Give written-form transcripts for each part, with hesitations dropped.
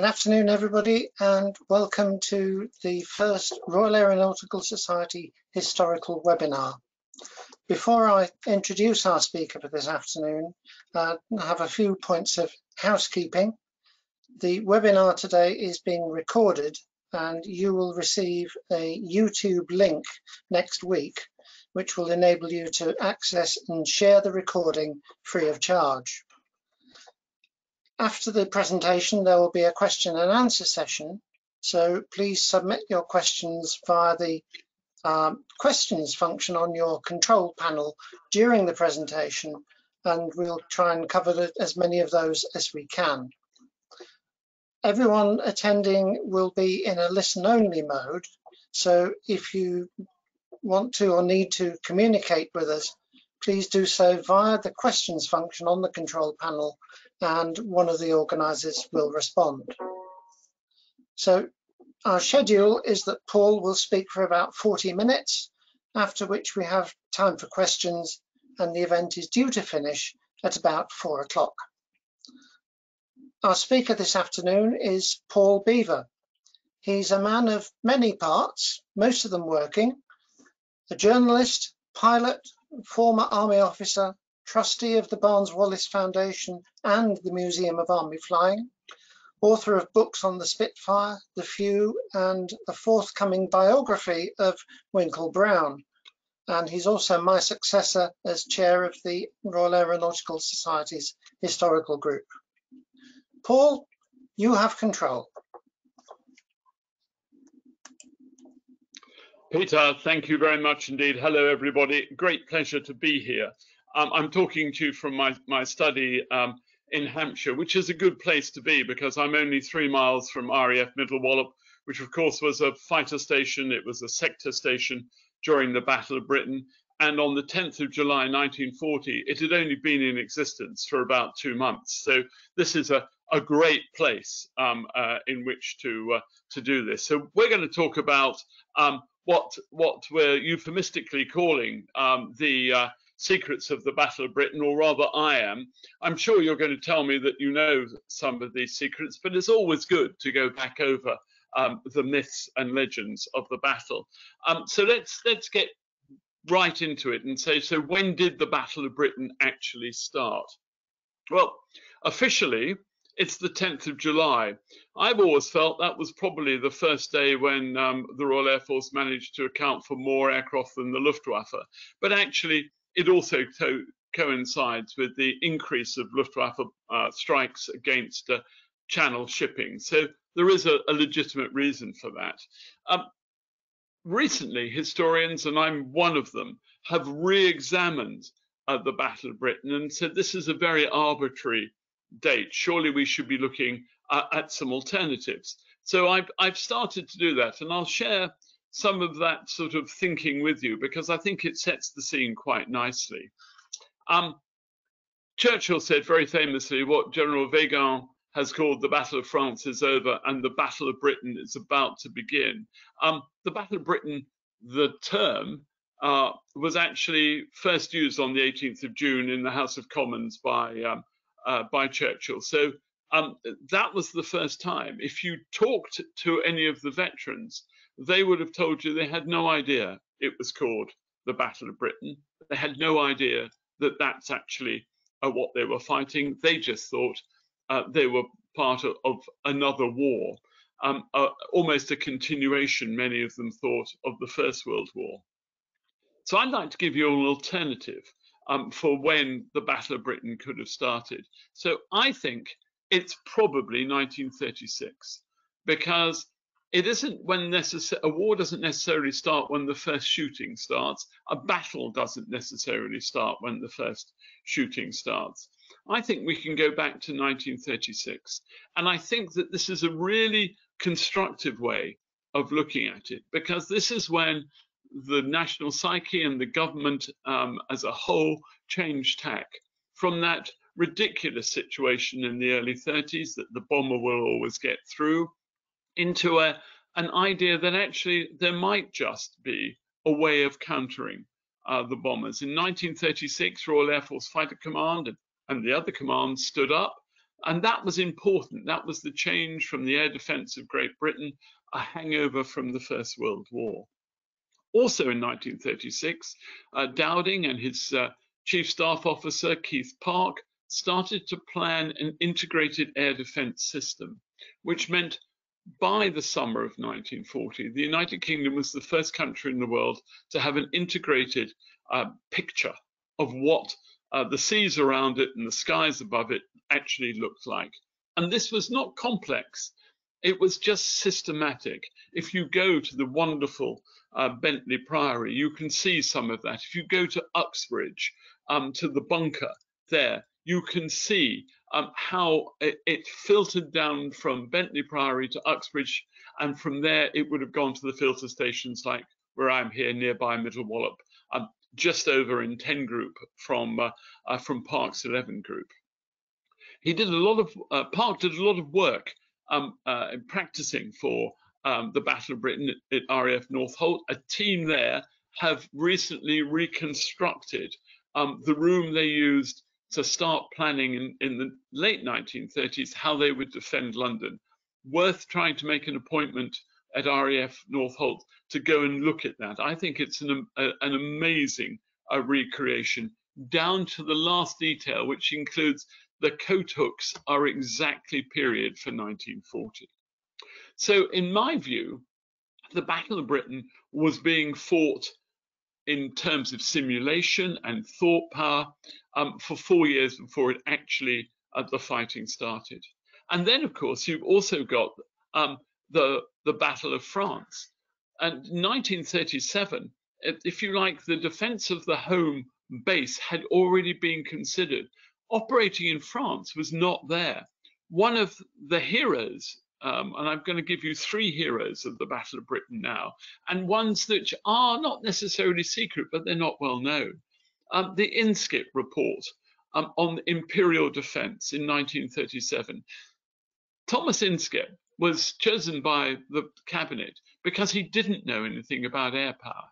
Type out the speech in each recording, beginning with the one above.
Good afternoon, everybody, and welcome to the first Royal Aeronautical Society historical webinar. Before I introduce our speaker for this afternoon, I have a few points of housekeeping. The webinar today is being recorded and you will receive a YouTube link next week, which will enable you to access and share the recording free of charge. After the presentation, there will be a question and answer session, so please submit your questions via the questions function on your control panel during the presentation, and we'll try and cover as many of those as we can. Everyone attending will be in a listen-only mode, so if you want to or need to communicate with us, please do so via the questions function on the control panel, and one of the organisers will respond. So our schedule is that Paul will speak for about 40 minutes, after which we have time for questions, and the event is due to finish at about 4 o'clock. Our speaker this afternoon is Paul Beaver. He's a man of many parts, most of them working, a journalist, pilot, former army officer, trustee of the Barnes-Wallis Foundation and the Museum of Army Flying, author of books on the Spitfire, the Few, and a forthcoming biography of Winkle Brown. And he's also my successor as chair of the Royal Aeronautical Society's historical group. Paul, you have control. Peter, thank you very much indeed. Hello, everybody. Great pleasure to be here. I'm talking to you from my study in Hampshire, which is a good place to be because I'm only 3 miles from RAF Middle Wallop, which of course was a fighter station. It was a sector station during the Battle of Britain. And on the 10th of July, 1940, it had only been in existence for about 2 months. So this is a great place in which to do this. So we're going to talk about what we're euphemistically calling the secrets of the Battle of Britain, or rather I am. I'm sure you're going to tell me that you know some of these secrets, but it's always good to go back over the myths and legends of the battle. So let's get right into it and say, so when did the Battle of Britain actually start? Well, officially, it's the 10th of July. I've always felt that was probably the first day when the Royal Air Force managed to account for more aircraft than the Luftwaffe. But actually, it also coincides with the increase of Luftwaffe strikes against Channel shipping. So there is a legitimate reason for that. Recently, historians, and I'm one of them, have re-examined the Battle of Britain and said this is a very arbitrary date. Surely we should be looking at some alternatives. So I've started to do that, and I'll share some of that sort of thinking with you because I think it sets the scene quite nicely. Churchill said very famously what General Weygand has called the Battle of France is over and the Battle of Britain is about to begin. The Battle of Britain, the term, was actually first used on the 18th of June in the House of Commons by Churchill. So that was the first time. If you talked to any of the veterans, they would have told you they had no idea it was called the Battle of Britain. They had no idea that that's actually what they were fighting. They just thought they were part of another war, almost a continuation, many of them thought, of the First World War. So I'd like to give you an alternative for when the Battle of Britain could have started. So I think it's probably 1936, because it isn't when a war doesn't necessarily start when the first shooting starts. A battle doesn't necessarily start when the first shooting starts. I think we can go back to 1936. And I think that this is a really constructive way of looking at it, because this is when the national psyche and the government as a whole changed tack from that ridiculous situation in the early 30s that the bomber will always get through into an idea that actually there might just be a way of countering the bombers. In 1936, Royal Air Force Fighter Command and the other commands stood up. And that was important. That was the change from the air defense of Great Britain, a hangover from the First World War. Also in 1936, Dowding and his Chief Staff Officer, Keith Park, started to plan an integrated air defense system, which meant by the summer of 1940, the United Kingdom was the first country in the world to have an integrated picture of what the seas around it and the skies above it actually looked like. And this was not complex. It was just systematic. If you go to the wonderful Bentley Priory, you can see some of that. If you go to Uxbridge, to the bunker there, you can see how it filtered down from Bentley Priory to Uxbridge, and from there it would have gone to the filter stations like where I'm here nearby Middle Wallop, just over in 10 group from Park's 11 group. He did a lot of Park did a lot of work practicing for the Battle of Britain at RAF North Holt. A team there have recently reconstructed the room they used to start planning in the late 1930s how they would defend London. Worth trying to make an appointment at RAF North Holt to go and look at that. I think it's an amazing recreation down to the last detail, which includes the coat hooks are exactly period for 1940. So in my view, the Battle of Britain was being fought in terms of simulation and thought power for 4 years before it actually the fighting started. And then, of course, you've also got the Battle of France. And 1937, if you like, the defense of the home base had already been considered. Operating in France was not there. One of the heroes, and I'm going to give you 3 heroes of the Battle of Britain now, and ones that are not necessarily secret, but they're not well known. The Inskip report on imperial defense in 1937. Thomas Inskip was chosen by the cabinet because he didn't know anything about air power.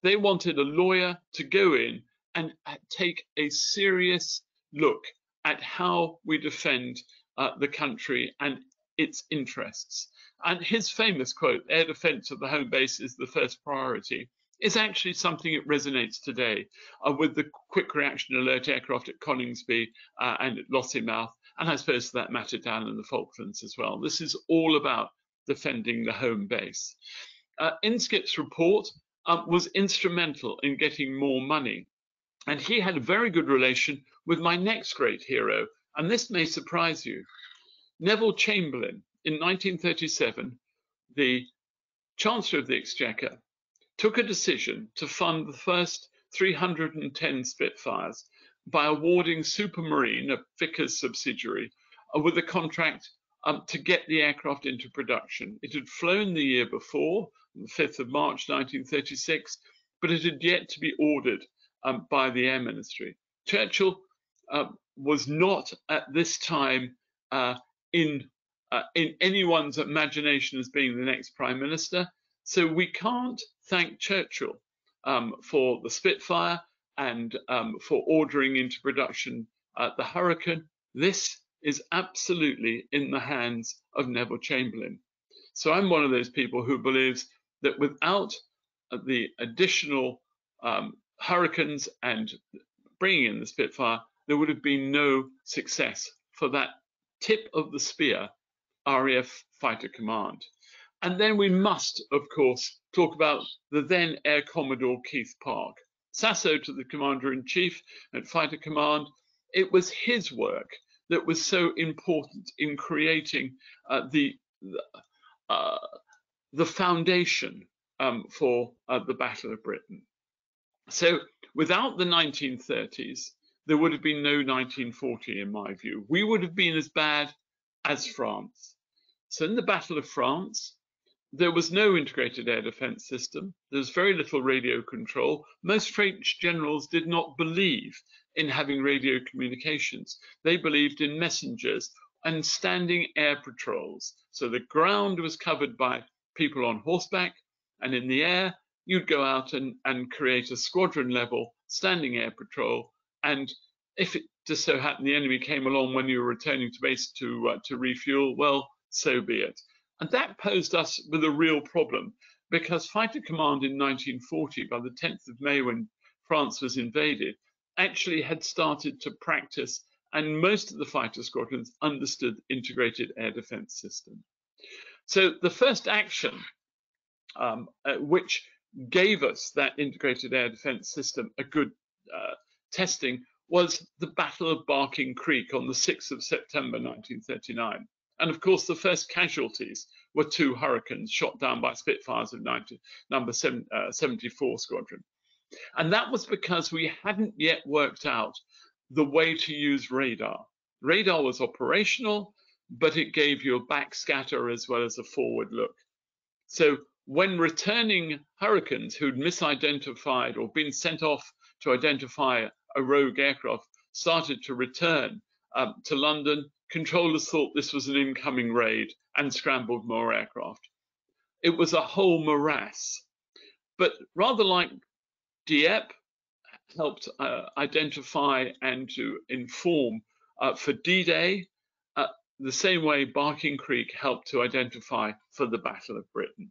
They wanted a lawyer to go in and take a serious look at how we defend the country and its interests. And his famous quote, "Air defense of the home base is the first priority," is actually something that resonates today with the quick reaction alert aircraft at Coningsby and at Lossiemouth, and I suppose for that matter down in the Falklands as well. This is all about defending the home base. Inskip's report was instrumental in getting more money. And he had a very good relation with my next great hero, and this may surprise you. Neville Chamberlain, in 1937, the Chancellor of the Exchequer, took a decision to fund the first 310 Spitfires by awarding Supermarine, a Vickers subsidiary, with a contract to get the aircraft into production. It had flown the year before, the 5th of March 1936, but it had yet to be ordered by the Air Ministry. Churchill was not at this time in anyone's imagination as being the next Prime Minister, so we can't thank Churchill for the Spitfire and for ordering into production the Hurricane. This is absolutely in the hands of Neville Chamberlain. So I'm one of those people who believes that without the additional Hurricanes and bringing in the Spitfire, there would have been no success for that tip of the spear, RAF Fighter Command. And then we must, of course, talk about the then Air Commodore Keith Park. Sasso to the Commander-in-Chief at Fighter Command, it was his work that was so important in creating the foundation for the Battle of Britain. So without the 1930s, there would have been no 1940 in my view. We would have been as bad as France. So in the Battle of France, there was no integrated air defense system. There was very little radio control. Most French generals did not believe in having radio communications. They believed in messengers and standing air patrols. So the ground was covered by people on horseback, and in the air, you'd go out and create a squadron level standing air patrol. And if just so happened the enemy came along when you were returning to base to refuel, well, so be it. And that posed us with a real problem, because Fighter Command in 1940, by the 10th of May when France was invaded, actually had started to practice, and most of the fighter squadrons understood integrated air defense system. So the first action which gave us that integrated air defense system a good testing was the Battle of Barking Creek on the 6th of September 1939. And of course, the first casualties were 2 Hurricanes shot down by Spitfires of number 74 Squadron. And that was because we hadn't yet worked out the way to use radar. Radar was operational, but it gave you a backscatter as well as a forward look. So when returning Hurricanes who'd misidentified or been sent off to identify a rogue aircraft started to return to London, controllers thought this was an incoming raid and scrambled more aircraft. It was a whole morass. But rather like Dieppe helped identify and to inform for D-Day, the same way Barking Creek helped to identify for the Battle of Britain.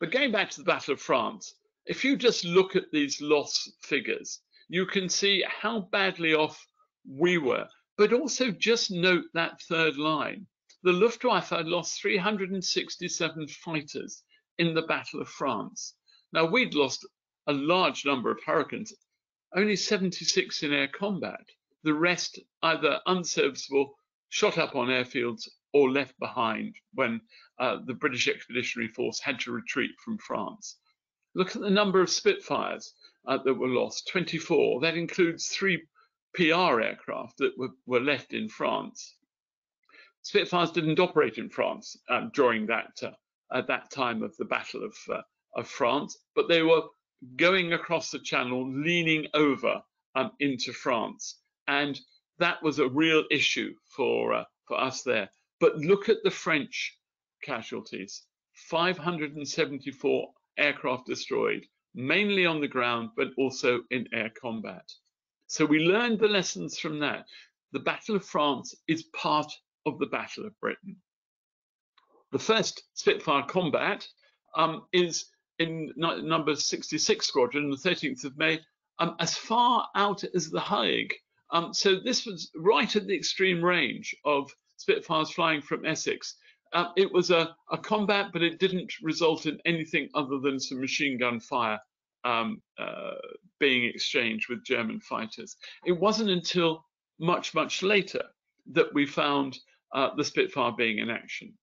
But going back to the Battle of France, if you just look at these loss figures, you can see how badly off we were, but also just note that third line. The Luftwaffe had lost 367 fighters in the Battle of France. Now, we'd lost a large number of Hurricanes, only 76 in air combat. The rest either unserviceable, shot up on airfields, or left behind when the British Expeditionary Force had to retreat from France. Look at the number of Spitfires that were lost, 24. That includes 3 PR aircraft that were left in France. Spitfires didn't operate in France during that at that time of the Battle of France, but they were going across the Channel, leaning over into France, and that was a real issue for us there. But look at the French casualties: 574 aircraft destroyed, mainly on the ground, but also in air combat. So we learned the lessons from that. The Battle of France is part of the Battle of Britain. The first Spitfire combat is in number 66 Squadron, the 13th of May, as far out as the Hague. So this was right at the extreme range of Spitfires flying from Essex. It was a combat, but it didn't result in anything other than some machine gun fire being exchanged with German fighters. It wasn't until much, much later that we found the Spitfire being in action.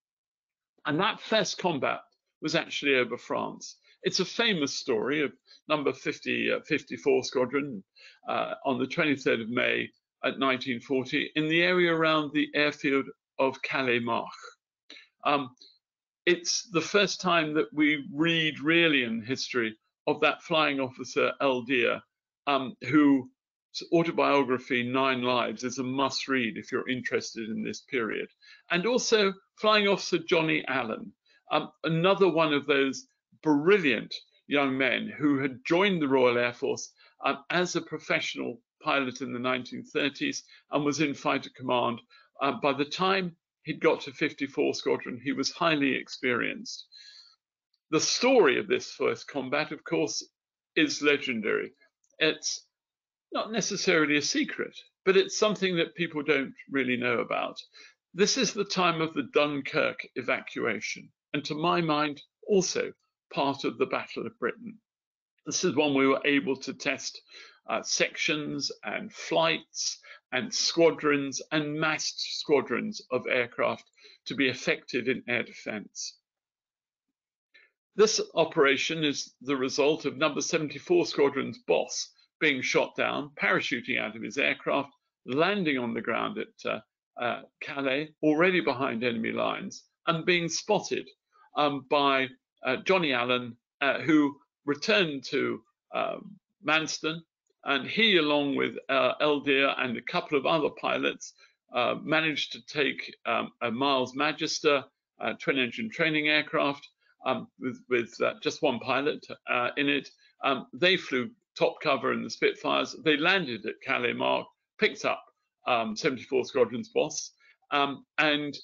And that first combat was actually over France. It's a famous story of number 54 Squadron on the 23rd of May at 1940 in the area around the airfield of Calais-Marche. It's the first time that we read really in history of that flying officer, Eldir, whose autobiography, 9 Lives, is a must read if you're interested in this period. And also Flying Officer Johnny Allen, another one of those brilliant young men who had joined the Royal Air Force as a professional pilot in the 1930s and was in Fighter Command. By the time he'd got to 54 Squadron, he was highly experienced. The story of this first combat, of course, is legendary. It's not necessarily a secret, but it's something that people don't really know about. This is the time of the Dunkirk evacuation, and to my mind, also part of the Battle of Britain. This is when we were able to test sections and flights and squadrons and massed squadrons of aircraft to be effective in air defense. This operation is the result of number 74 Squadron's boss being shot down, parachuting out of his aircraft, landing on the ground at Calais, already behind enemy lines, and being spotted by Johnny Allen, who returned to Manston, and he, along with Eldir and a couple of other pilots, managed to take a Miles Magister twin-engine training aircraft with just one pilot in it. They flew top cover in the Spitfires. They landed at Calais-Marche, picked up 74 Squadron's boss and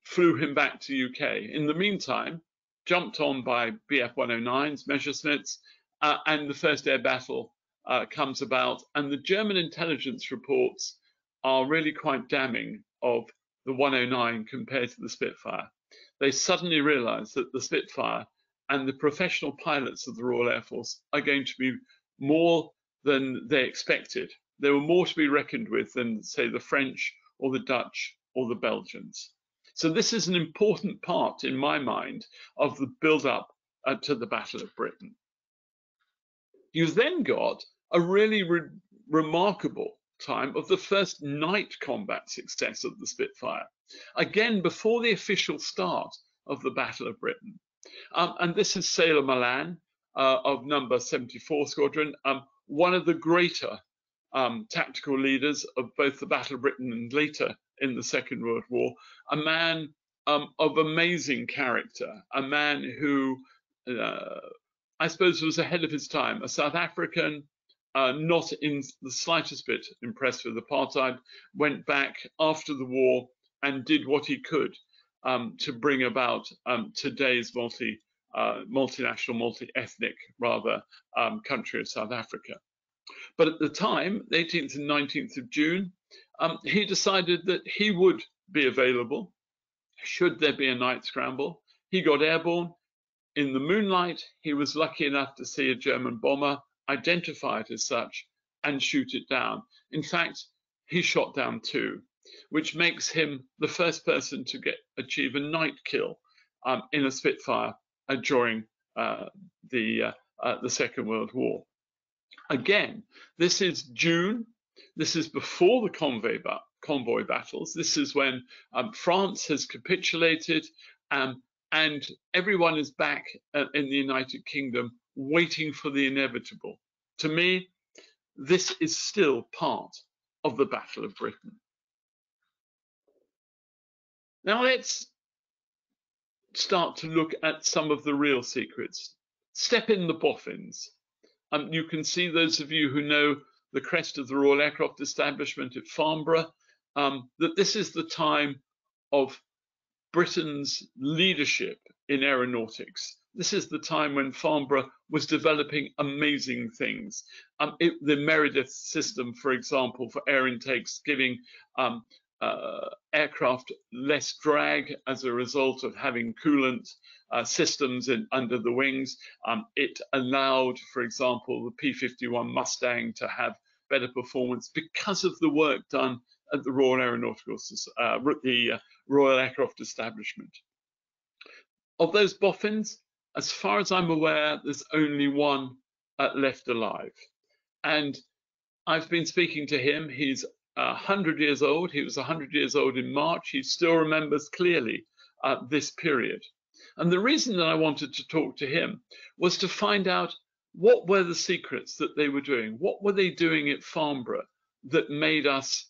flew him back to UK. In the meantime, jumped on by BF 109s, Messerschmitts, and the first air battle comes about. And the German intelligence reports are really quite damning of the 109 compared to the Spitfire. They suddenly realize that the Spitfire and the professional pilots of the Royal Air Force are going to be more than they expected. They were more to be reckoned with than, say, the French or the Dutch or the Belgians. So this is an important part, in my mind, of the build-up to the Battle of Britain. You've then got a really remarkable time of the first night combat success of the Spitfire, again before the official start of the Battle of Britain. And this is Sailor Milan of number 74 Squadron, one of the greater tactical leaders of both the Battle of Britain and later in the Second World War, a man of amazing character, a man who I suppose was ahead of his time, a South African, not in the slightest bit impressed with apartheid, went back after the war and did what he could to bring about today's multinational, multi-ethnic, rather, country of South Africa. But at the time, the 18th and 19th of June, he decided that he would be available should there be a night scramble. He got airborne. In the moonlight, he was lucky enough to see a German bomber, identify it as such, and shoot it down. In fact, he shot down two, which makes him the first person to achieve a night kill in a Spitfire during the Second World War. Again, this is June. This is before the convoy battles. This is when France has capitulated and everyone is back in the United Kingdom waiting for the inevitable. To me, this is still part of the Battle of Britain. Now let's start to look at some of the real secrets. Step in the Boffins. You can see, those of you who know the crest of the Royal Aircraft Establishment at Farnborough, that this is the time of Britain's leadership in aeronautics. This is the time when Farnborough was developing amazing things. The Meredith system, for example, for air intakes, giving aircraft less drag as a result of having coolant systems under the wings. It allowed, for example, the P-51 Mustang to have better performance because of the work done at the Royal Aeronautical, the Royal Aircraft Establishment. Of those Boffins, as far as I'm aware, there's only one left alive. And I've been speaking to him. He's 100 years old. He was 100 years old in March. He still remembers clearly this period. And the reason that I wanted to talk to him was to find out what were the secrets that they were doing. What were they doing at Farnborough that made us,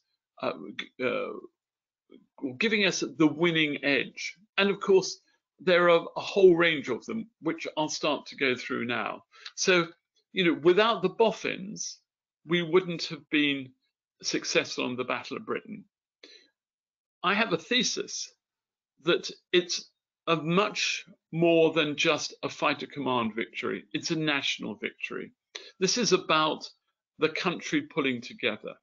giving us the winning edge? And of course, there are a whole range of them, which I'll start to go through now. So, without the Boffins, we wouldn't have been successful on the Battle of Britain. I have a thesis that it's a much more than just a fighter command victory. It's a national victory. This is about the country pulling together.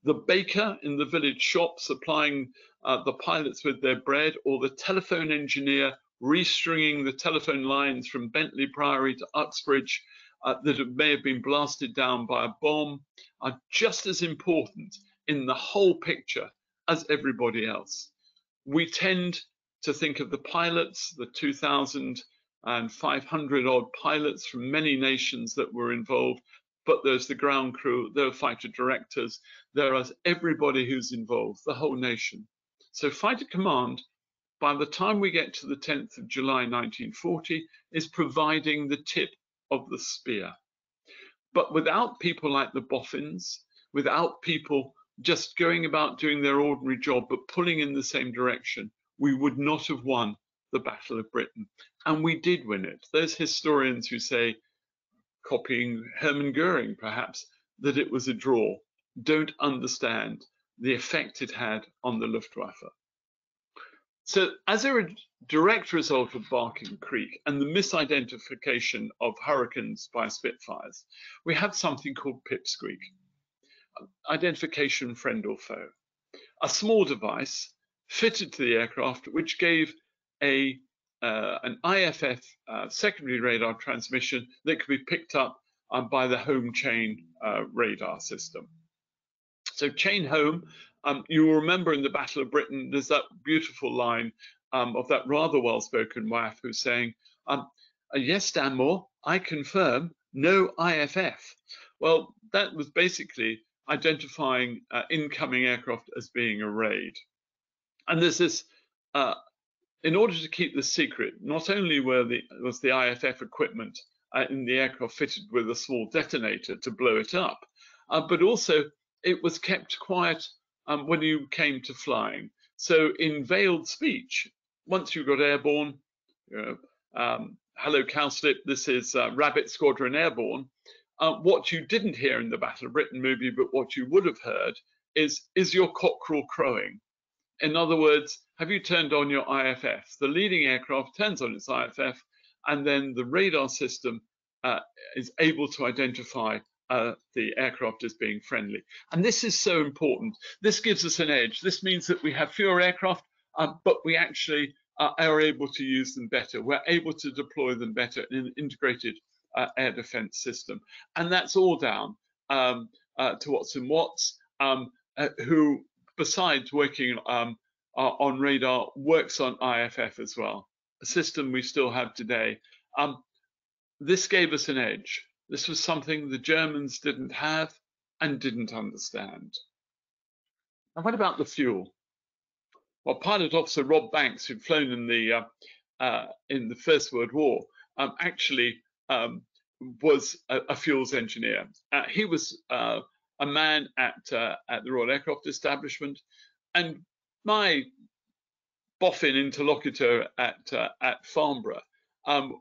The baker in the village shop supplying the pilots with their bread, or the telephone engineer restringing the telephone lines from Bentley Priory to Uxbridge that may have been blasted down by a bomb, are just as important in the whole picture as everybody else. We tend to think of the pilots, the 2,500 odd pilots from many nations that were involved, but there's the ground crew, there are fighter directors, there is everybody who's involved, the whole nation. So Fighter Command, by the time we get to the 10th of July 1940, is providing the tip of the spear. But without people like the Boffins, without people just going about doing their ordinary job but pulling in the same direction, we would not have won the Battle of Britain. And we did win it. Those historians who say, copying Hermann Goering perhaps, that it was a draw, don't understand the effect it had on the Luftwaffe. So as a direct result of Barking Creek and the misidentification of Hurricanes by Spitfires, we have something called pipsqueak, identification friend or foe, a small device fitted to the aircraft which gave an IFF secondary radar transmission that could be picked up by the home chain radar system. So chain home, you will remember in the Battle of Britain, there's that beautiful line of that rather well-spoken WAF who's saying, yes, Stanmore, I confirm, no IFF. Well, that was basically identifying incoming aircraft as being a raid. And there's this, in order to keep this secret, not only was the IFF equipment in the aircraft fitted with a small detonator to blow it up, but also it was kept quiet when you came to flying. So in veiled speech, once you got airborne, hello Cowslip, this is Rabbit Squadron Airborne. What you didn't hear in the Battle of Britain movie, but what you would have heard is your cockerel crowing? In other words, have you turned on your IFF? The leading aircraft turns on its IFF, and then the radar system is able to identify the aircraft as being friendly. And this is so important. This gives us an edge. This means that we have fewer aircraft, but we actually are able to use them better. We're able to deploy them better in an integrated air defense system. And that's all down to Watson Watts, who, besides working on radar, works on IFF as well, a system we still have today. This gave us an edge. This was something the Germans didn't have and didn't understand. And what about the fuel? Well, Pilot Officer Rob Banks, who'd flown in the First World War, actually was a fuels engineer. He was a man at the Royal Aircraft Establishment, and my boffin interlocutor at Farnborough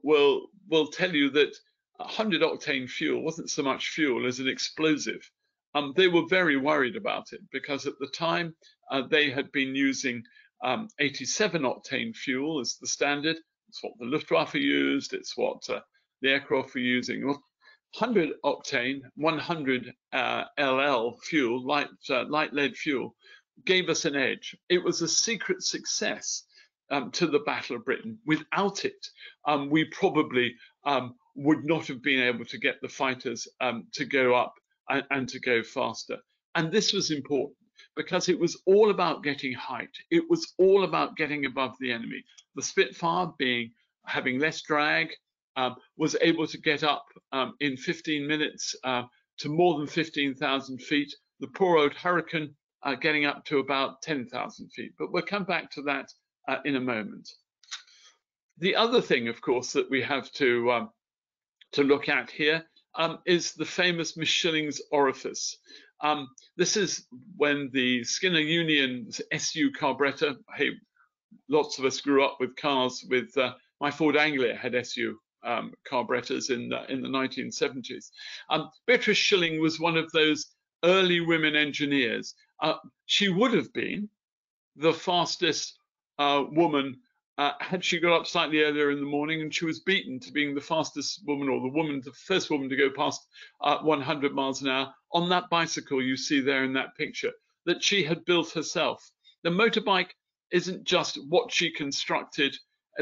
will tell you that 100 octane fuel wasn't so much fuel as an explosive. They were very worried about it because at the time they had been using 87 octane fuel as the standard. It's what the Luftwaffe used. It's what the aircraft were using. 100 octane, 100 LL fuel, light lead fuel, gave us an edge. It was a secret success to the Battle of Britain. Without it, we probably would not have been able to get the fighters to go up and to go faster. And this was important because it was all about getting height. It was all about getting above the enemy. The Spitfire, having less drag, was able to get up in 15 minutes to more than 15,000 feet. The poor old Hurricane getting up to about 10,000 feet. But we'll come back to that in a moment. The other thing, of course, that we have to look at here is the famous Mischling's orifice. This is when the Skinner Union SU carburetor, hey, lots of us grew up with cars with, my Ford Anglia had SU carburetors in the 1970s. Beatrice Schilling was one of those early women engineers. She would have been the fastest woman had she got up slightly earlier in the morning, and she was beaten to being the fastest woman, or the first woman to go past 100 miles an hour on that bicycle you see there in that picture that she had built herself. The motorbike isn't just what she constructed,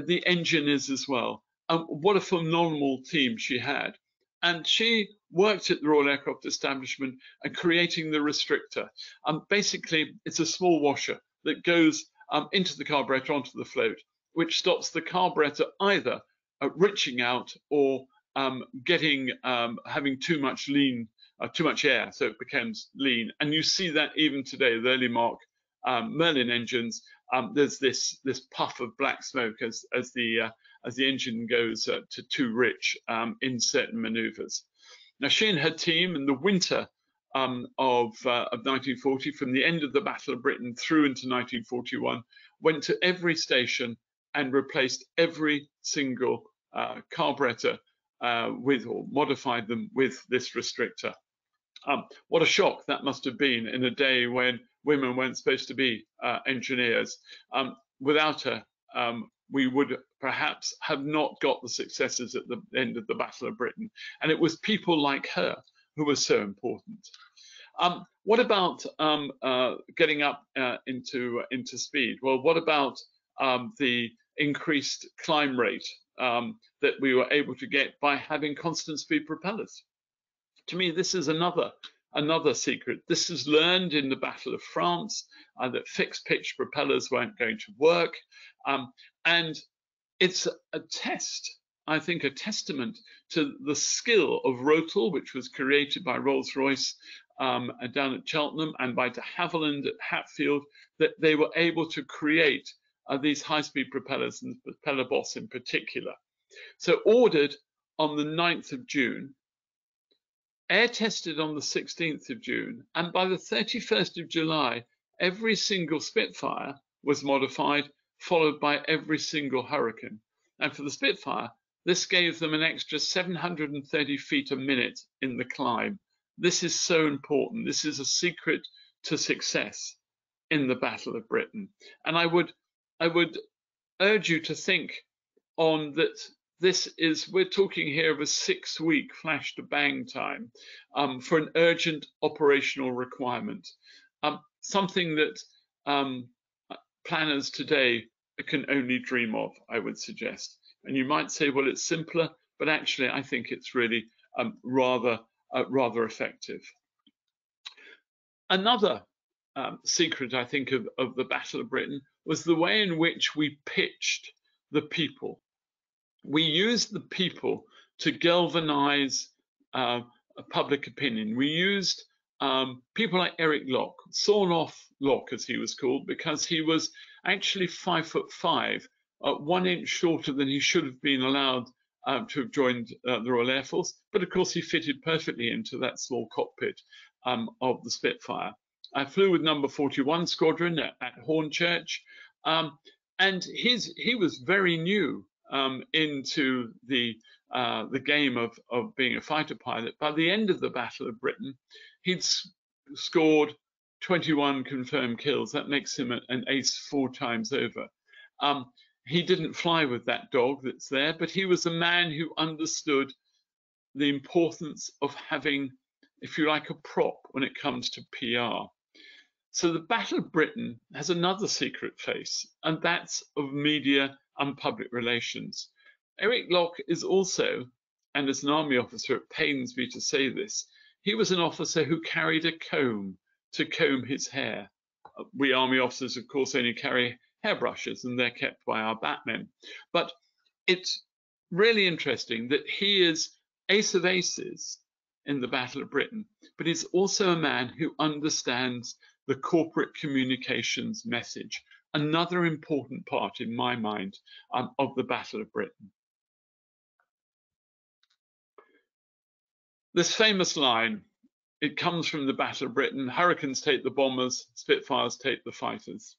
the engine is as well. What a phenomenal team she had. And she worked at the Royal Aircraft Establishment and creating the restrictor. Basically, it's a small washer that goes into the carburetor onto the float, which stops the carburetor either riching out or having too much air, so it becomes lean. And you see that even today, the early Mark Merlin engines. There's this puff of black smoke as the engine goes to too rich in certain manoeuvres. Now, she and her team in the winter of 1940, from the end of the Battle of Britain through into 1941, went to every station and replaced every single carburetor or modified them with this restrictor. What a shock that must have been in a day when women weren't supposed to be engineers. Without her, we would perhaps have not got the successes at the end of the Battle of Britain. And it was people like her who were so important. What about getting up into speed? Well, what about the increased climb rate that we were able to get by having constant speed propellers? To me, this is another secret. This is learned in the Battle of France, that fixed pitch propellers weren't going to work. And it's a test, I think, a testament to the skill of Rotor, which was created by Rolls-Royce down at Cheltenham, and by de Havilland at Hatfield, that they were able to create these high-speed propellers, and the propeller boss in particular. So ordered on the 9th of June, air tested on the 16th of June, and by the 31st of July, every single Spitfire was modified, followed by every single Hurricane. And for the Spitfire, this gave them an extra 730 feet a minute in the climb. This is so important. This is a secret to success in the Battle of Britain. And I would urge you to think on that. We're talking here of a 6-week flash to bang time for an urgent operational requirement, something that planners today can only dream of, I would suggest. And you might say, well, it's simpler, but actually I think it's really rather effective. Another secret, I think, of the Battle of Britain was the way in which we pitched the people. We used the people to galvanize public opinion. We used people like Eric Locke, sawn-off Locke, as he was called, because he was actually 5'5", 1 inch shorter than he should have been allowed to have joined the Royal Air Force. But of course, he fitted perfectly into that small cockpit of the Spitfire. I flew with number 41 Squadron at Hornchurch, and he was very new into the game of being a fighter pilot. By the end of the Battle of Britain, he'd scored 21 confirmed kills. That makes him an ace 4 times over. He didn't fly with that dog that's there, but he was a man who understood the importance of having, if you like, a prop when it comes to PR. So the Battle of Britain has another secret face, and that's of media and public relations. Eric Locke is also, and as an army officer, it pains me to say this, he was an officer who carried a comb to comb his hair. We army officers, of course, only carry hairbrushes, and they're kept by our batmen. But it's really interesting that he is ace of aces in the Battle of Britain, but he's also a man who understands the corporate communications message. Another important part, in my mind, of the Battle of Britain. This famous line, it comes from the Battle of Britain: Hurricanes take the bombers, Spitfires take the fighters.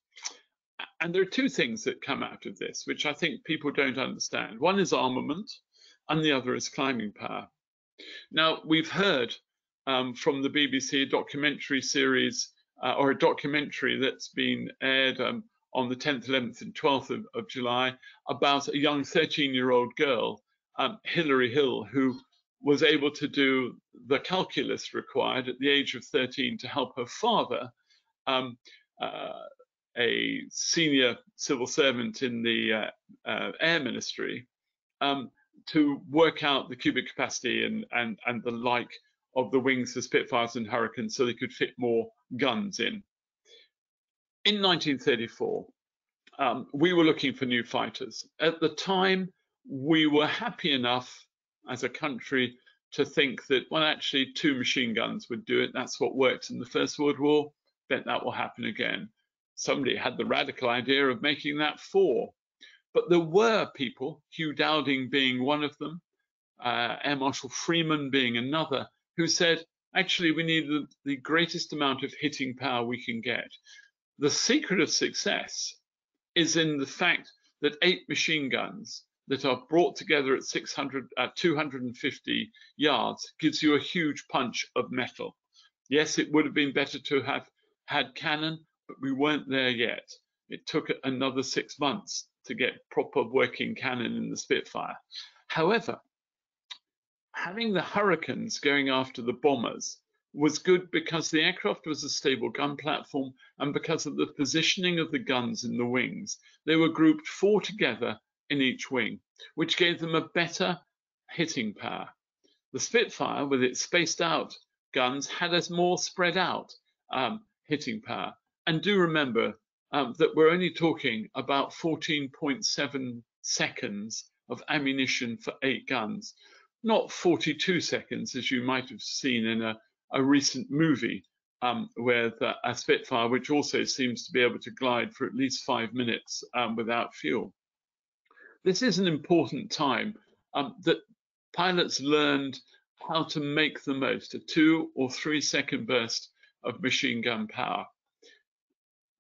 And there are two things that come out of this, which I think people don't understand. One is armament, and the other is climbing power. Now, we've heard from the BBC a documentary series, or a documentary that's been aired on the 10th, 11th and 12th of July about a young 13-year-old girl, Hilary Hill, who was able to do the calculus required at the age of 13 to help her father, a senior civil servant in the Air Ministry, to work out the cubic capacity and the like of the wings of Spitfires and Hurricanes so they could fit more guns in. In 1934, we were looking for new fighters. At the time, we were happy enough as a country to think that, well, actually 2 machine guns would do it. That's what worked in the First World War. Bet that will happen again. Somebody had the radical idea of making that 4. But there were people, Hugh Dowding being one of them, Air Marshal Freeman being another, who said, actually, we need the greatest amount of hitting power we can get. The secret of success is in the fact that 8 machine guns that are brought together at 250 yards gives you a huge punch of metal. Yes, it would have been better to have had cannon, but we weren't there yet. It took another 6 months to get proper working cannon in the Spitfire. However, having the Hurricanes going after the bombers was good because the aircraft was a stable gun platform, and because of the positioning of the guns in the wings. They were grouped 4 together in each wing, which gave them a better hitting power. The Spitfire, with its spaced out guns, had a more spread out hitting power. And do remember that we're only talking about 14.7 seconds of ammunition for 8 guns, not 42 seconds, as you might have seen in a recent movie where a Spitfire, which also seems to be able to glide for at least 5 minutes without fuel. This is an important time that pilots learned how to make the most, a 2 or 3 second burst of machine gun power.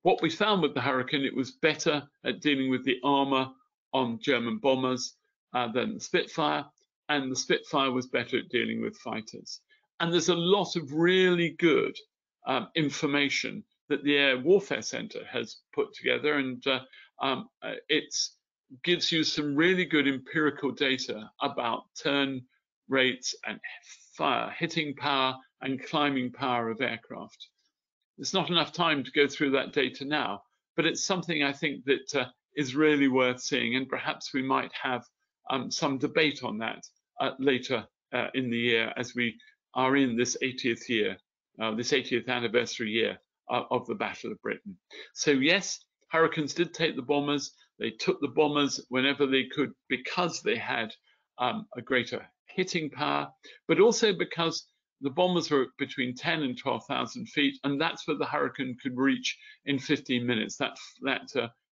What we found with the Hurricane, it was better at dealing with the armor on German bombers than the Spitfire, and the Spitfire was better at dealing with fighters. And there's a lot of really good information that the Air Warfare Center has put together, and it gives you some really good empirical data about turn rates and fire, hitting power and climbing power of aircraft. There's not enough time to go through that data now, but it's something I think that is really worth seeing, and perhaps we might have some debate on that later in the year as we are in this 80th year, this 80th anniversary year of the Battle of Britain. So yes, Hurricanes did take the bombers. They took the bombers whenever they could because they had a greater hitting power, but also because the bombers were between 10 and 12,000 feet, and that's where the Hurricane could reach in 15 minutes. That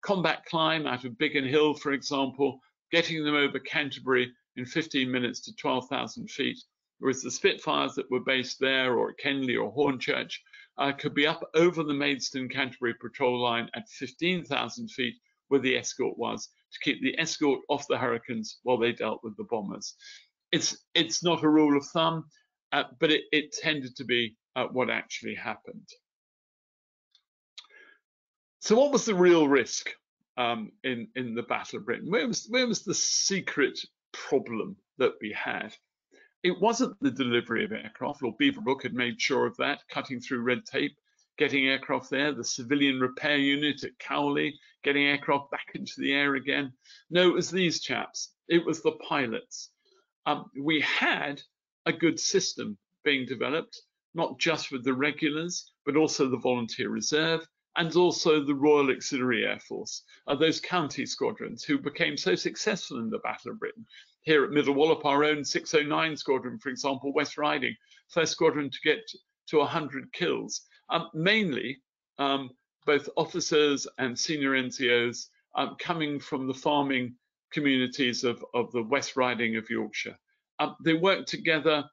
combat climb out of Biggin Hill, for example, getting them over Canterbury in 15 minutes to 12,000 feet, whereas the Spitfires that were based there or at Kenley or Hornchurch could be up over the Maidstone-Canterbury patrol line at 15,000 feet, where the escort was, to keep the escort off the Hurricanes while they dealt with the bombers. It's not a rule of thumb, but it tended to be what actually happened. So what was the real risk in the Battle of Britain? Where was the secret problem that we had? It wasn't the delivery of aircraft. Lord Beaver had made sure of that, cutting through red tape, getting aircraft there, the civilian repair unit at Cowley, getting aircraft back into the air again. No, it was these chaps. It was the pilots. We had a good system being developed, not just with the regulars, but also the Volunteer Reserve and also the Royal Auxiliary Air Force, those county squadrons who became so successful in the Battle of Britain. Here at Middle Wallop, our own 609 squadron, for example, West Riding, first squadron to get to 100 kills, mainly both officers and senior NCOs coming from the farming communities of the West Riding of Yorkshire. They worked together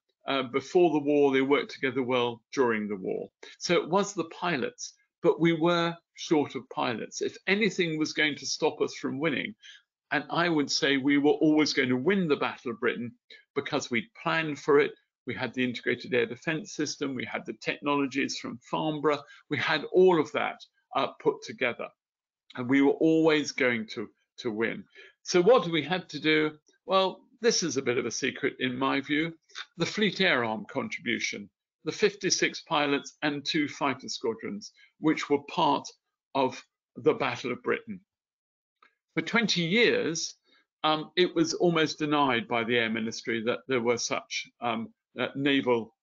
before the war, they worked together well during the war. So it was the pilots, but we were short of pilots. If anything was going to stop us from winning, and I would say we were always going to win the Battle of Britain because we'd planned for it. We had the integrated air defense system, we had the technologies from Farnborough, we had all of that put together, and we were always going to win. So what do we have to do? Well, this is a bit of a secret in my view. The Fleet Air Arm contribution, the 56 pilots and 2 fighter squadrons, which were part of the Battle of Britain. For 20 years, it was almost denied by the Air Ministry that there were such naval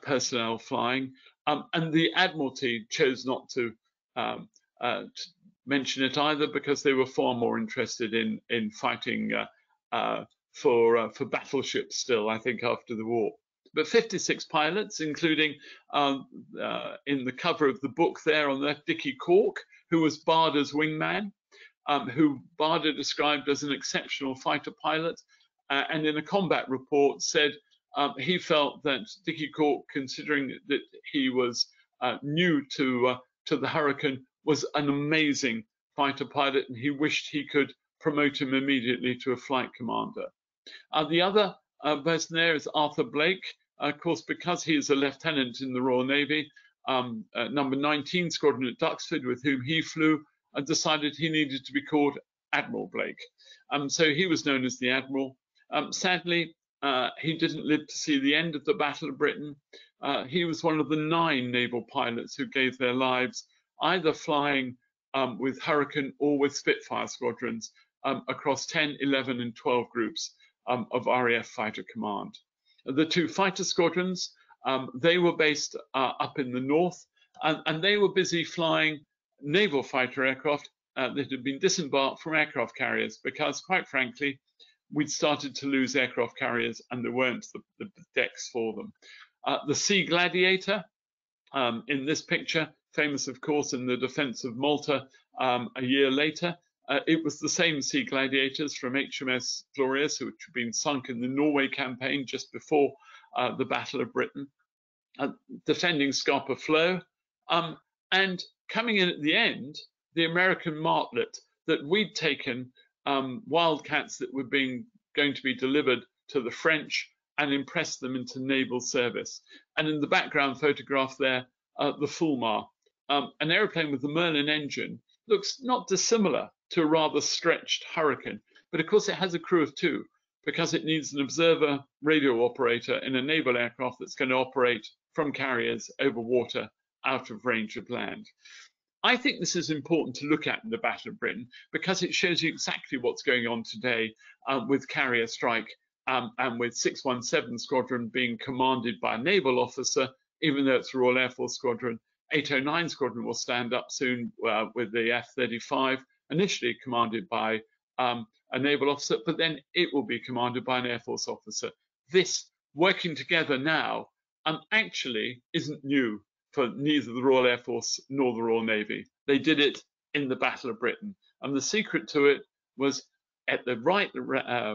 personnel flying, and the Admiralty chose not to mention it either because they were far more interested in fighting for battleships still, I think, after the war. But 56 pilots, including in the cover of the book there on the left, Dickie Cork, who was Barder's wingman, who Barder described as an exceptional fighter pilot, and in a combat report said he felt that Dickie Cork, considering that he was new to the Hurricane, was an amazing fighter pilot, and he wished he could promote him immediately to a flight commander. The other person there is Arthur Blake, of course, because he is a lieutenant in the Royal Navy, number 19 Squadron at Duxford, with whom he flew, decided he needed to be called Admiral Blake. So he was known as the Admiral. Sadly, he didn't live to see the end of the Battle of Britain. He was one of the 9 naval pilots who gave their lives either flying with Hurricane or with Spitfire squadrons across 10, 11 and 12 groups of RAF Fighter Command. The 2 fighter squadrons, they were based up in the north, and they were busy flying naval fighter aircraft that had been disembarked from aircraft carriers because, quite frankly, we'd started to lose aircraft carriers and there weren't the decks for them. The Sea Gladiator, in this picture, famous, of course, in the defense of Malta a year later, it was the same Sea Gladiators from HMS Glorious, which had been sunk in the Norway campaign just before the Battle of Britain, defending Scapa Flow, and coming in at the end, the American Martlet that we'd taken Wildcats that were going to be delivered to the French and impressed them into naval service. And in the background photograph there, the Fulmar, an aeroplane with the Merlin engine, looks not dissimilar to a rather stretched Hurricane, but of course it has a crew of 2 because it needs an observer radio operator in a naval aircraft that's going to operate from carriers over water out of range of land. I think this is important to look at in the Battle of Britain because it shows you exactly what's going on today with carrier strike and with 617 Squadron being commanded by a naval officer, even though it's a Royal Air Force Squadron. 809 Squadron will stand up soon with the F-35, initially commanded by a naval officer, but then it will be commanded by an Air Force officer. This working together now actually isn't new for neither the Royal Air Force nor the Royal Navy. They did it in the Battle of Britain. And the secret to it was at the right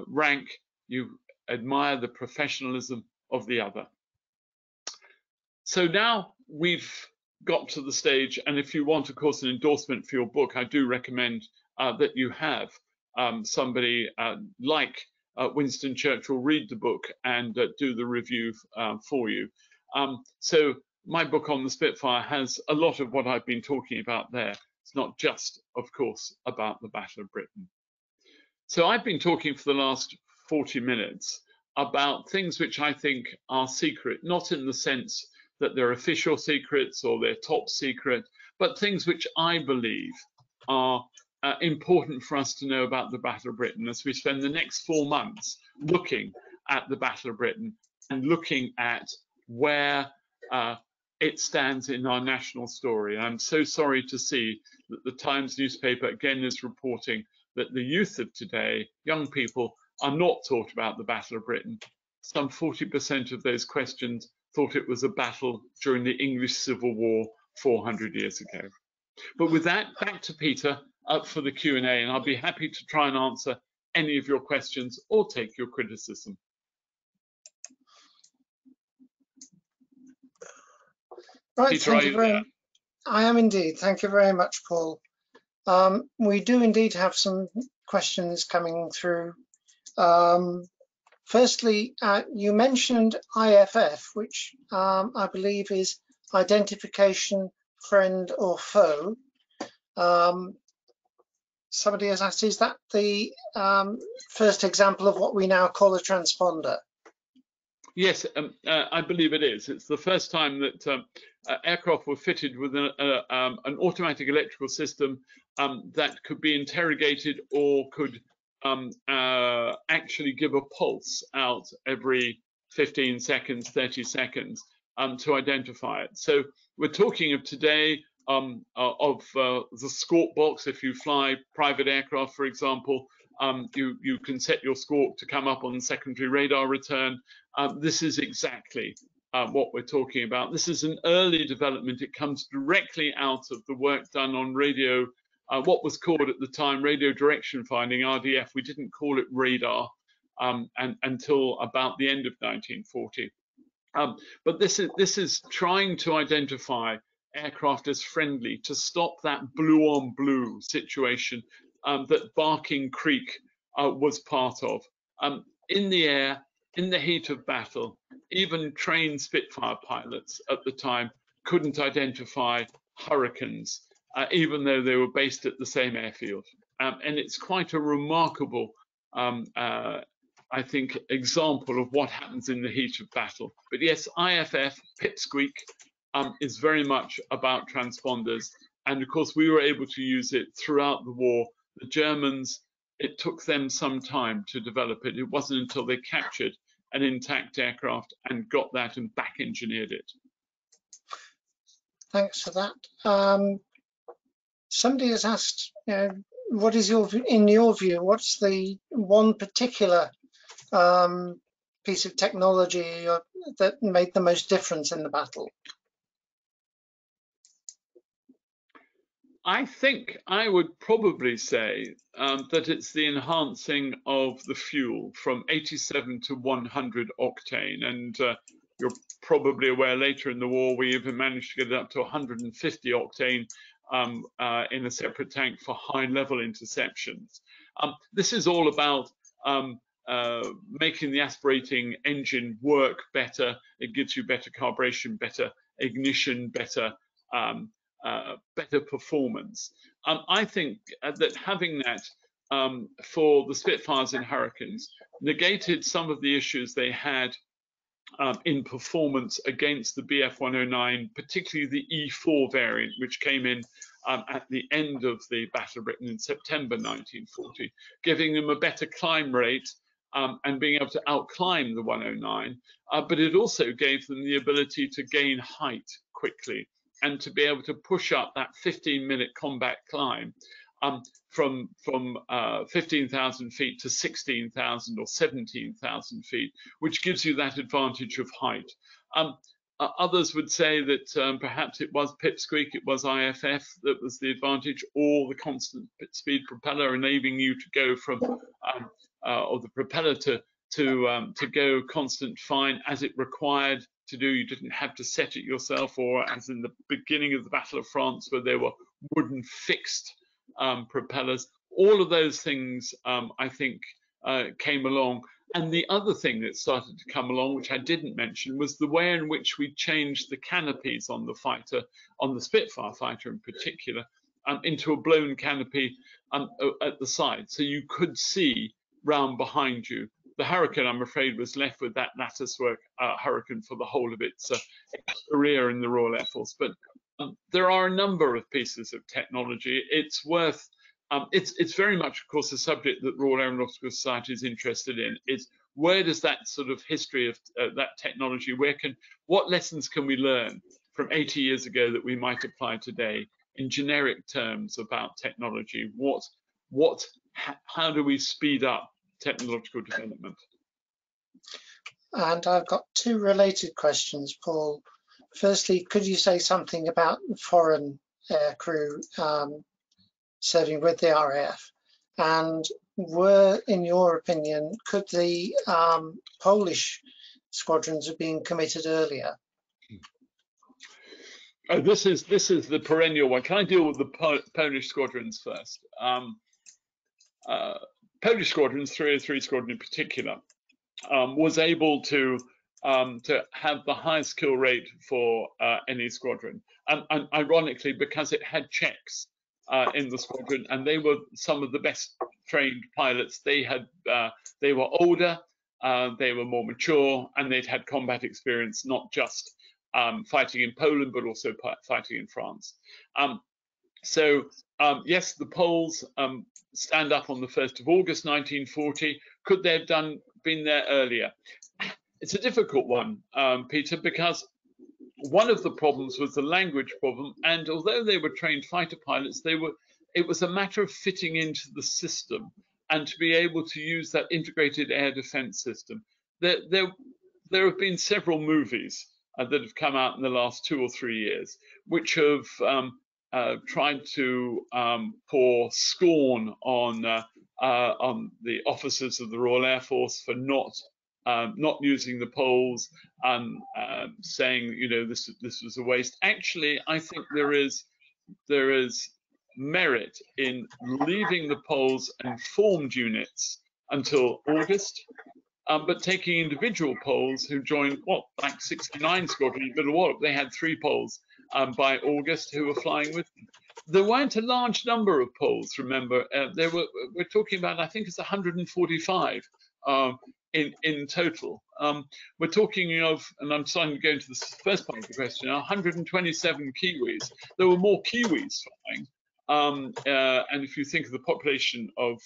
rank, you admire the professionalism of the other. So now we've got to the stage, and if you want, of course, an endorsement for your book, I do recommend that you have somebody like Winston Churchill read the book and do the review for you. So my book on the Spitfire has a lot of what I've been talking about there. It's not just, of course, about the Battle of Britain. So I've been talking for the last 40 minutes about things which I think are secret, not in the sense that they're official secrets or they're top secret, but things which I believe are important for us to know about the Battle of Britain as we spend the next 4 months looking at the Battle of Britain and looking at where it stands in our national story. I'm so sorry to see that the Times newspaper again is reporting that the youth of today, young people, are not taught about the Battle of Britain. Some 40% of those questions thought it was a battle during the English Civil War 400 years ago. But with that, back to Peter for the Q&A, and I'll be happy to try and answer any of your questions or take your criticism. Right, Peter, thank you very much. I am indeed. Thank you very much, Paul. We do indeed have some questions coming through. Firstly, you mentioned IFF, which I believe is identification, friend or foe. Somebody has asked, is that the first example of what we now call a transponder? Yes, I believe it is. It's the first time that aircraft were fitted with an automatic electrical system that could be interrogated or could actually give a pulse out every 15 seconds, 30 seconds to identify it. So we're talking of today of the squawk box. If you fly private aircraft, for example, you can set your squawk to come up on secondary radar return. This is exactly what we're talking about. This is an early development. It comes directly out of the work done on radio, what was called at the time radio direction finding, RDF. We didn't call it radar until about the end of 1940. But this is trying to identify aircraft as friendly, to stop that blue on blue situation that Barking Creek was part of. In the air, in the heat of battle, even trained Spitfire pilots at the time couldn't identify Hurricanes, even though they were based at the same airfield. And it's quite a remarkable, I think, example of what happens in the heat of battle. But yes, IFF, pipsqueak, is very much about transponders. And of course, we were able to use it throughout the war. The Germans, it took them some time to develop it. It wasn't until they captured an intact aircraft and got that and back engineered it. Thanks for that. Somebody has asked, what is in your view, what's the one particular piece of technology that made the most difference in the battle? I think I would probably say that it's the enhancing of the fuel from 87 to 100 octane. And you're probably aware later in the war, we even managed to get it up to 150 octane in a separate tank for high-level interceptions. This is all about making the aspirating engine work better. It gives you better carburation, better ignition, better performance. I think that having that for the Spitfires and Hurricanes negated some of the issues they had in performance against the Bf-109, particularly the E4 variant, which came in at the end of the Battle of Britain in September 1940, giving them a better climb rate and being able to outclimb the 109. But it also gave them the ability to gain height quickly and to be able to push up that 15-minute combat climb from 15,000 feet to 16,000 or 17,000 feet, which gives you that advantage of height. Others would say that perhaps it was pipsqueak, it was IFF that was the advantage, or the constant speed propeller enabling you to go from, or the propeller to go constant fine as it required to do. You didn't have to set it yourself, or as in the beginning of the Battle of France, where there were wooden fixed propellers. All of those things, I think, came along. And the other thing that started to come along, which I didn't mention, was the way in which we changed the canopies on the fighter, on the Spitfire fighter in particular, into a blown canopy at the side, so you could see round behind you. The Hurricane, I'm afraid, was left with that latticework Hurricane for the whole of its career in the Royal Air Force. But there are a number of pieces of technology. It's worth, it's very much, of course, a subject that Royal Aeronautical Society is interested in. Is where does that sort of history of that technology, what lessons can we learn from 80 years ago that we might apply today in generic terms about technology? How do we speed up technological development? And I've got two related questions, Paul. Firstly, could you say something about foreign aircrew serving with the RAF? And in your opinion, could the Polish squadrons have been committed earlier? Oh, this is the perennial one. Can I deal with the Polish squadrons first? Polish squadrons, 303 squadron in particular, was able to have the highest kill rate for any squadron, and ironically, because it had Czechs in the squadron, and they were some of the best trained pilots. They were older, they were more mature, and they'd had combat experience, not just fighting in Poland, but also fighting in France. Yes, the Poles stand up on the 1st of August 1940. Could they have been there earlier? It's a difficult one, Peter, because one of the problems was the language problem, and although they were trained fighter pilots, it was a matter of fitting into the system and to be able to use that integrated air defense system. There have been several movies that have come out in the last 2 or 3 years, which have tried to pour scorn on the officers of the Royal Air Force for not using the Poles, saying, this was a waste. Actually, I think there is merit in leaving the Poles and formed units until August, but taking individual Poles who joined, what, like 69 Squadron at Middle Wallop, they had 3 Poles by August who were flying with them. There weren't a large number of Poles, remember. We're talking about, I think it's 145 in total. We're talking of, and I'm starting to go into the first part of the question, 127 Kiwis. There were more Kiwis flying. And if you think of the population of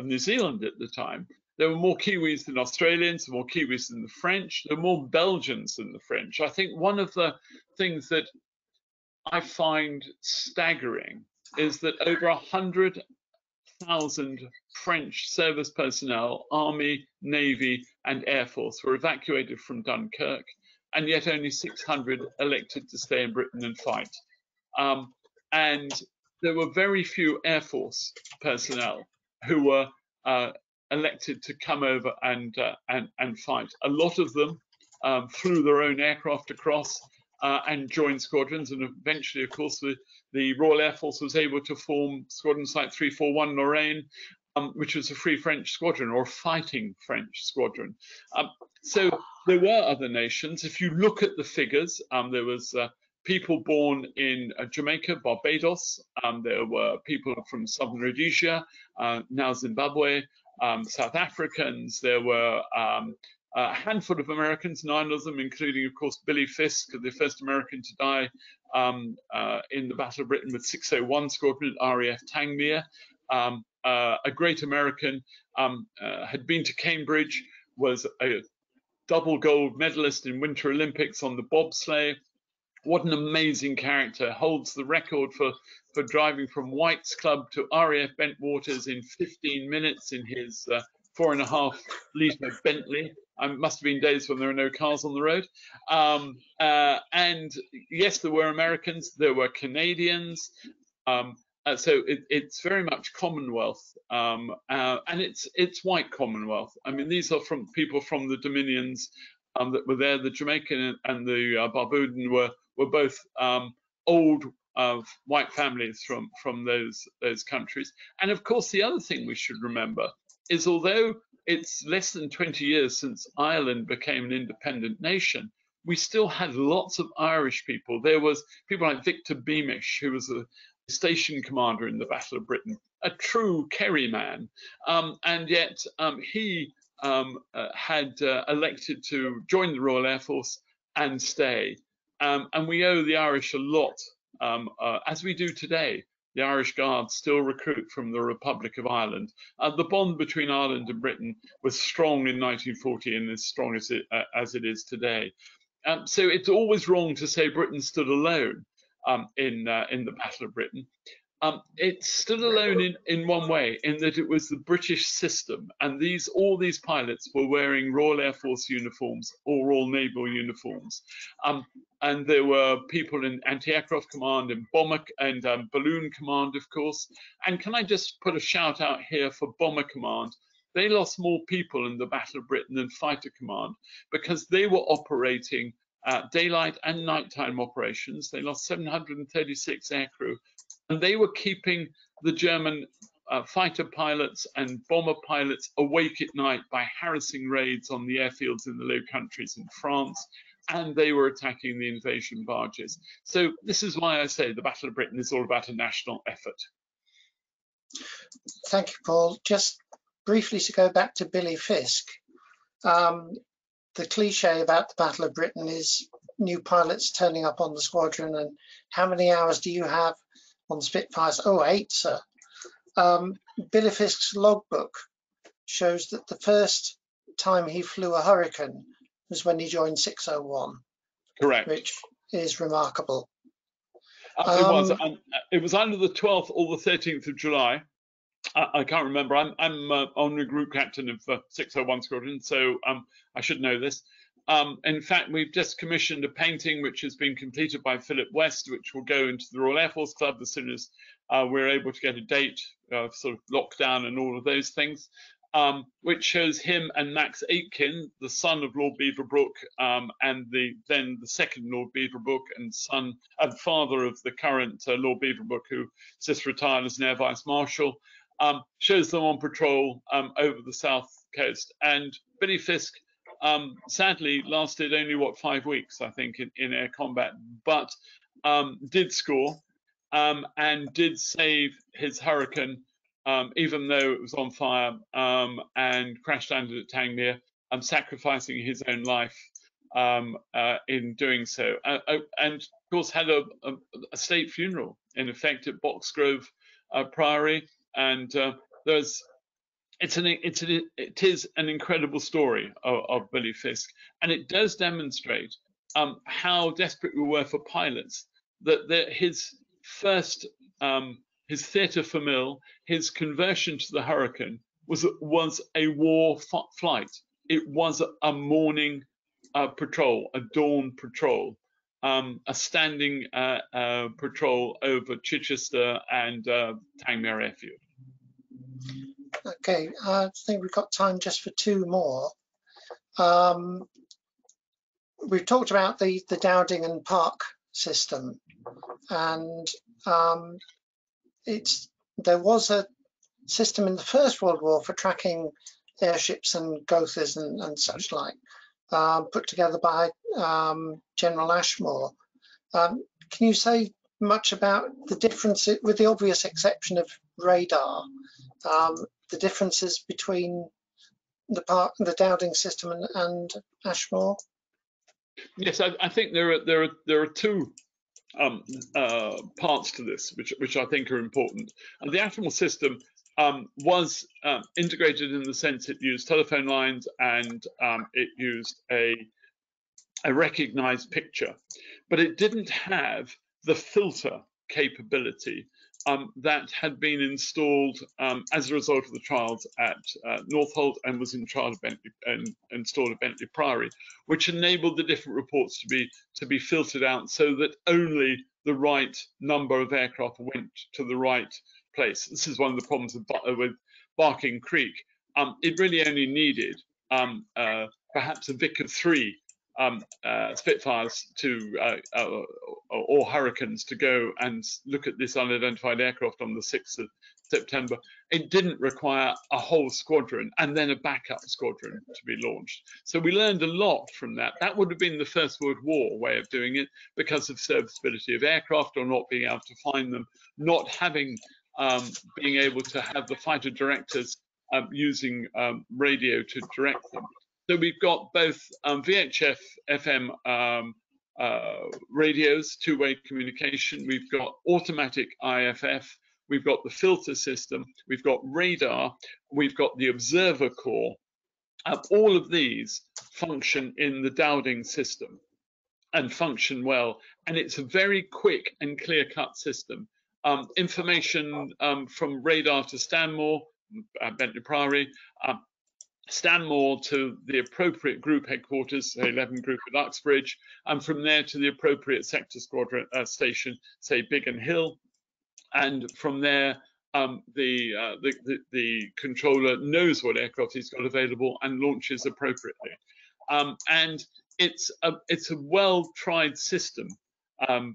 New Zealand at the time, there were more Kiwis than Australians, more Kiwis than the French, there were more Belgians than the French. I think one of the things that I find staggering is that over 100,000 French service personnel, Army, Navy, and Air Force were evacuated from Dunkirk, and yet only 600 elected to stay in Britain and fight. And there were very few Air Force personnel who were elected to come over and fight. A lot of them flew their own aircraft across and joined squadrons, and eventually, of course, the Royal Air Force was able to form squadrons like 341 Lorraine, which was a Free French Squadron or fighting French squadron. So there were other nations. If you look at the figures, there was people born in Jamaica, Barbados. There were people from Southern Rhodesia, now Zimbabwe, South Africans. There were a handful of Americans, 9 of them, including, of course, Billy Fiske, the first American to die in the Battle of Britain with 601 Squadron at RAF Tangmere. A great American, had been to Cambridge, was a double gold medalist in Winter Olympics on the bobsleigh. What an amazing character, holds the record for driving from White's Club to RAF Bentwaters in 15 minutes in his 4.5-litre Bentley. Must have been days when there were no cars on the road. And yes, there were Americans, there were Canadians. So it's very much Commonwealth, and it's white Commonwealth. I mean, these are from people from the Dominions that were there. The Jamaican and the Barbudan were both old white families from those countries. And of course, the other thing we should remember is, although it's less than 20 years since Ireland became an independent nation, we still had lots of Irish people. There was people like Victor Beamish, who was a station commander in the Battle of Britain, a true Kerry man, and yet he had elected to join the Royal Air Force and stay. And we owe the Irish a lot, as we do today. The Irish Guards still recruit from the Republic of Ireland. The bond between Ireland and Britain was strong in 1940 and as strong as it is today. So it's always wrong to say Britain stood alone in the Battle of Britain. It stood alone in one way, in that it was the British system, and all these pilots were wearing Royal Air Force uniforms or Royal Naval uniforms. And there were people in anti-aircraft command and bomber and balloon command, of course. And can I just put a shout out here for bomber command? They lost more people in the Battle of Britain than fighter command, because they were operating daylight and nighttime operations. They lost 736 aircrew, and they were keeping the German fighter pilots and bomber pilots awake at night by harassing raids on the airfields in the Low Countries in France, and they were attacking the invasion barges. So this is why I say the Battle of Britain is all about a national effort. Thank you, Paul. Just briefly to go back to Billy Fiske, the cliche about the Battle of Britain is new pilots turning up on the squadron and how many hours do you have on Spitfires? Oh, 8, sir. Billy Fiske's logbook shows that the first time he flew a Hurricane was when he joined 601. Correct. Which is remarkable. It was either the 12th or the 13th of July. I can't remember. I'm honorary group captain of 601 Squadron, so I should know this. In fact, we've just commissioned a painting which has been completed by Philip West, which will go into the Royal Air Force Club as soon as we're able to get a date, sort of lockdown and all of those things, which shows him and Max Aitken, the son of Lord Beaverbrook, and then the second Lord Beaverbrook and son and father of the current Lord Beaverbrook, who just retired as an Air Vice Marshal. Shows them on patrol over the South coast. And Billy Fiske sadly lasted only, what, 5 weeks, I think, in air combat, but did score and did save his Hurricane, even though it was on fire, and crash landed at Tangmere, sacrificing his own life in doing so, and of course had a state funeral in effect at Boxgrove Priory, and it is an incredible story of Billy Fiske, and it does demonstrate how desperate we were for pilots. That his first his theatre for Mill, his conversion to the Hurricane was a war flight. It was a morning patrol, a dawn patrol, a standing patrol over Chichester and Tangmere Airfield. Okay, I think we've got time just for 2 more. We've talked about the Dowding and Park system, and there was a system in the First World War for tracking airships and Gothas and such like, put together by General Ashmore. Can you say much about the difference, with the obvious exception of radar, the differences between the Dowding system and Ashmore? Yes, I think there are 2 parts to this, which I think are important. And the Ashmore system was integrated in the sense it used telephone lines and it used a recognized picture, but it didn't have the filter capability that had been installed as a result of the trials at Northolt and was installed at Bentley Priory, which enabled the different reports to be filtered out so that only the right number of aircraft went to the right place. This is one of the problems with Barking Creek. It really only needed perhaps a Vic of 3 Spitfires or Hurricanes to go and look at this unidentified aircraft on the 6th of September. It didn't require a whole squadron and then a backup squadron to be launched. So we learned a lot from that. That would have been the First World War way of doing it because of serviceability of aircraft or not being able to find them, not having being able to have the fighter directors using radio to direct them. So we've got both VHF FM radios, 2-way communication. We've got automatic IFF. We've got the filter system. We've got radar. We've got the observer core. All of these function in the Dowding system and function well. And it's a very quick and clear-cut system. Information from radar to Stanmore, Bentley Priory, Stanmore to the appropriate group headquarters, say 11 Group at Uxbridge, and from there to the appropriate sector squadron station, say Biggin Hill, and from there the controller knows what aircraft he's got available and launches appropriately. And it's a well-tried system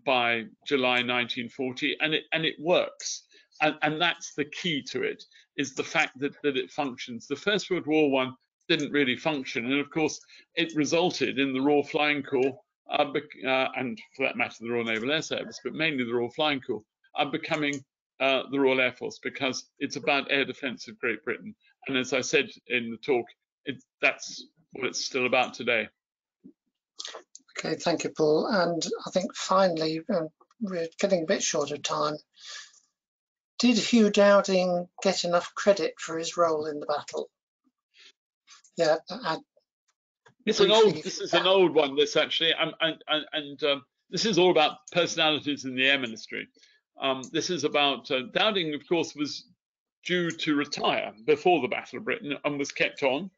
by July 1940, and it works. And that's the key to it, is the fact that it functions. The First World War one didn't really function, and of course it resulted in the Royal Flying Corps, and for that matter the Royal Naval Air Service, but mainly the Royal Flying Corps, becoming the Royal Air Force, because it's about air defence of Great Britain. And as I said in the talk, that's what it's still about today. Okay, thank you, Paul. And I think finally, we're getting a bit short of time. Did Hugh Dowding get enough credit for his role in the battle? Yeah, this is an old one. This actually, and this is all about personalities in the Air Ministry. This is about Dowding, of course, was due to retire before the Battle of Britain and was kept on.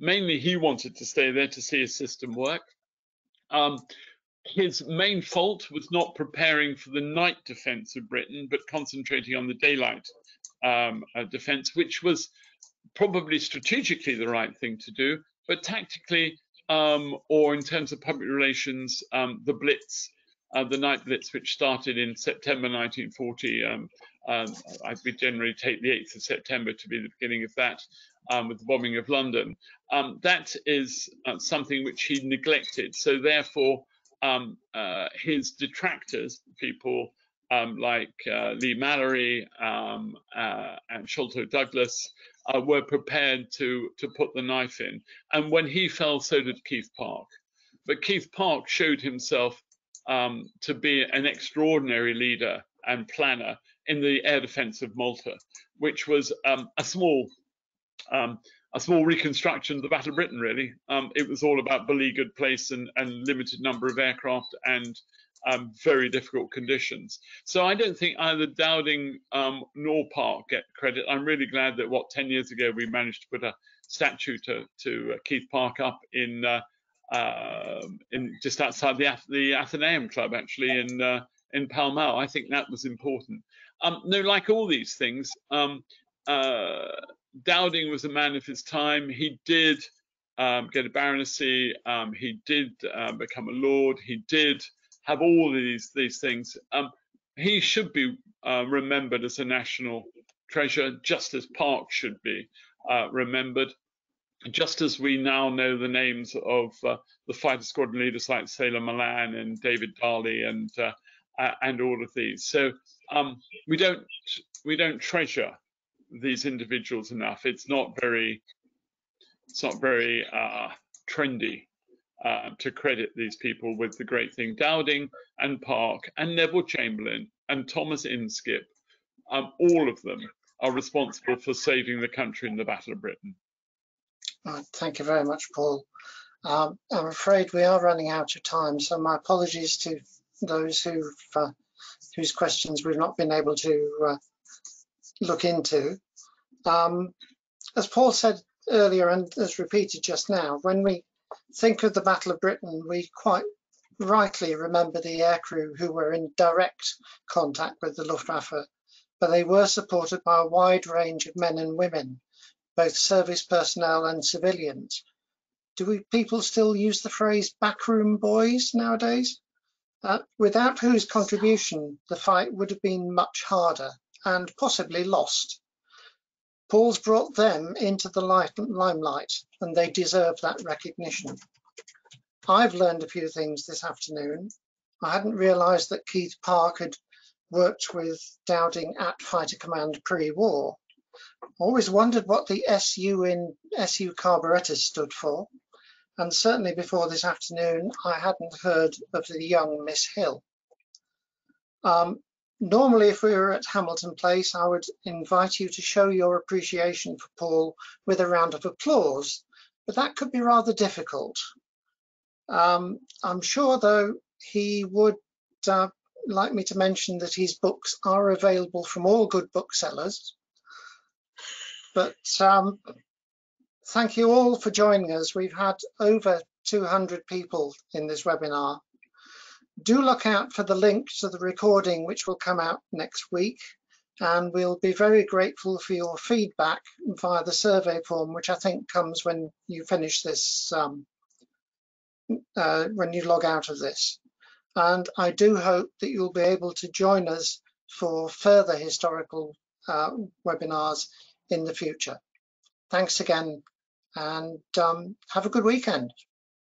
Mainly, he wanted to stay there to see his system work. His main fault was not preparing for the night defence of Britain, but concentrating on the daylight defence, which was probably strategically the right thing to do, but tactically or in terms of public relations, the Blitz the night blitz, which started in September 1940. We generally take the 8th of September to be the beginning of that, with the bombing of London. That is something which he neglected. So therefore, his detractors, people like Lee Mallory and Sholto Douglas, were prepared to put the knife in. And when he fell, so did Keith Park. But Keith Park showed himself to be an extraordinary leader and planner in the air defence of Malta, which was a small reconstruction of the Battle of Britain, really. It was all about beleaguered place and limited number of aircraft and very difficult conditions. So I don't think either Dowding nor Park get credit. I'm really glad that 10 years ago we managed to put a statue to Keith Park up in just outside the Athenaeum Club, actually, in Pall Mall. I think that was important. No, like all these things, Dowding was a man of his time. He did get a baronetcy. He did become a lord. He did have all these things. He should be remembered as a national treasure, just as Park should be remembered. Just as we now know the names of the fighter squadron leaders like Sailor Milan and David Darley and all of these. So we don't treasure these individuals enough. It's not very trendy to credit these people with the great thing. Dowding and Park and Neville Chamberlain and Thomas Inskip, all of them are responsible for saving the country in the Battle of Britain. Thank you very much, Paul. I'm afraid we are running out of time, so my apologies to those whose questions we've not been able to look into. As Paul said earlier and as repeated just now, when we think of the Battle of Britain, we quite rightly remember the aircrew who were in direct contact with the Luftwaffe, but they were supported by a wide range of men and women, both service personnel and civilians. Do people still use the phrase backroom boys nowadays? Without whose contribution, the fight would have been much harder and possibly lost. Paul's brought them into the limelight, and they deserve that recognition. I've learned a few things this afternoon. I hadn't realised that Keith Park had worked with Dowding at Fighter Command pre-war. Always wondered what the SU in SU carburetors stood for, and certainly before this afternoon I hadn't heard of the young Miss Hill. Normally, if we were at Hamilton Place, I would invite you to show your appreciation for Paul with a round of applause, but that could be rather difficult. I'm sure, though, he would like me to mention that his books are available from all good booksellers. But thank you all for joining us. We've had over 200 people in this webinar. Do look out for the link to the recording, which will come out next week, and we'll be very grateful for your feedback via the survey form, which I think comes when you finish this, when you log out of this. And I do hope that you'll be able to join us for further historical webinars in the future. Thanks again, and have a good weekend.